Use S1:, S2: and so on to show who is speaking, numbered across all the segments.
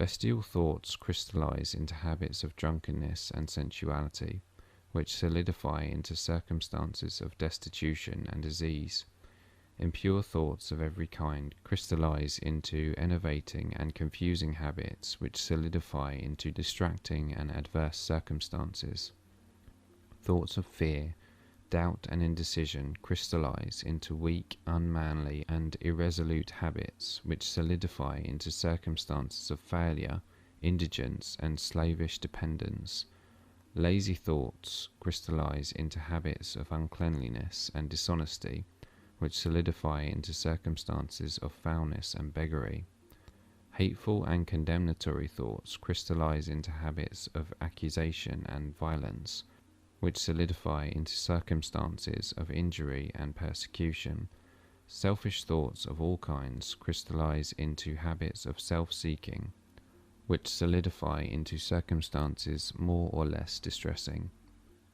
S1: Bestial thoughts crystallize into habits of drunkenness and sensuality, which solidify into circumstances of destitution and disease. Impure thoughts of every kind crystallize into enervating and confusing habits, which solidify into distracting and adverse circumstances. Thoughts of fear, doubt, and indecision crystallize into weak, unmanly, and irresolute habits, which solidify into circumstances of failure, indigence, and slavish dependence. Lazy thoughts crystallize into habits of uncleanliness and dishonesty, which solidify into circumstances of foulness and beggary. Hateful and condemnatory thoughts crystallize into habits of accusation and violence, which solidify into circumstances of injury and persecution. Selfish thoughts of all kinds crystallize into habits of self-seeking, which solidify into circumstances more or less distressing.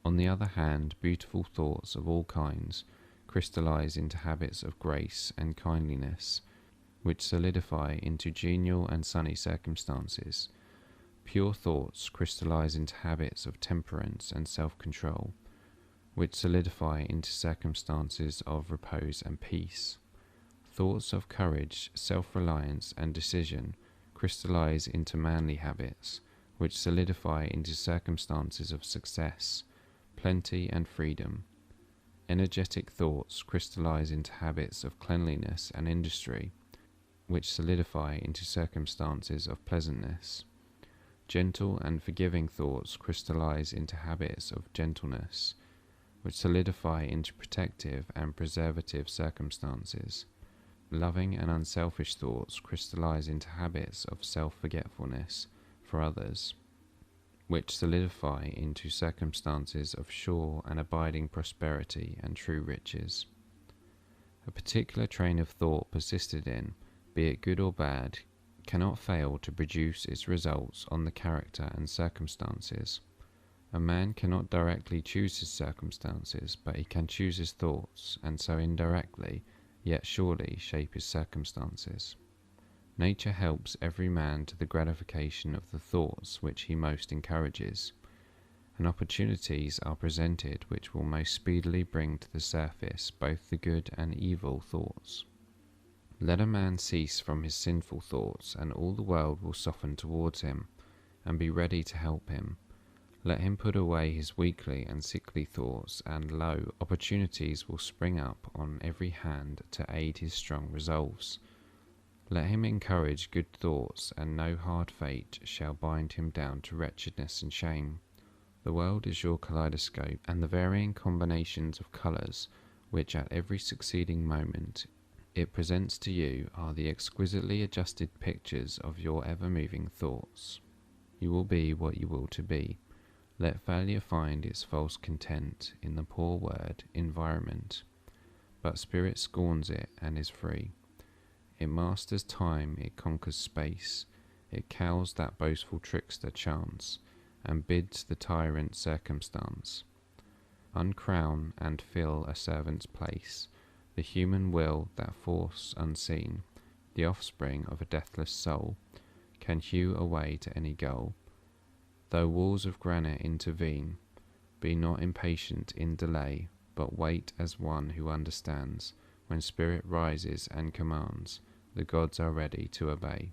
S1: On the other hand, beautiful thoughts of all kinds crystallize into habits of grace and kindliness, which solidify into genial and sunny circumstances. Pure thoughts crystallize into habits of temperance and self-control, which solidify into circumstances of repose and peace. Thoughts of courage, self-reliance, and decision crystallize into manly habits, which solidify into circumstances of success, plenty, and freedom. Energetic thoughts crystallize into habits of cleanliness and industry, which solidify into circumstances of pleasantness. Gentle and forgiving thoughts crystallize into habits of gentleness, which solidify into protective and preservative circumstances. Loving and unselfish thoughts crystallize into habits of self-forgetfulness for others, which solidify into circumstances of sure and abiding prosperity and true riches. A particular train of thought persisted in, be it good or bad, cannot fail to produce its results on the character and circumstances. A man cannot directly choose his circumstances, but he can choose his thoughts, and so indirectly, yet surely, shape his circumstances. Nature helps every man to the gratification of the thoughts which he most encourages, and opportunities are presented which will most speedily bring to the surface both the good and evil thoughts. Let a man cease from his sinful thoughts, and all the world will soften towards him, and be ready to help him. Let him put away his weakly and sickly thoughts, and lo, opportunities will spring up on every hand to aid his strong resolves. Let him encourage good thoughts, and no hard fate shall bind him down to wretchedness and shame. The world is your kaleidoscope, and the varying combinations of colours, which at every succeeding moment it presents to you, are the exquisitely adjusted pictures of your ever-moving thoughts. You will be what you will to be. Let failure find its false content in the poor word, environment. But spirit scorns it and is free. It masters time, it conquers space, it cows that boastful trickster chance, and bids the tyrant circumstance. Uncrown and fill a servant's place, the human will, that force unseen, the offspring of a deathless soul, can hew a way to any goal. Though walls of granite intervene, be not impatient in delay, but wait as one who understands. When spirit rises and commands, the gods are ready to obey.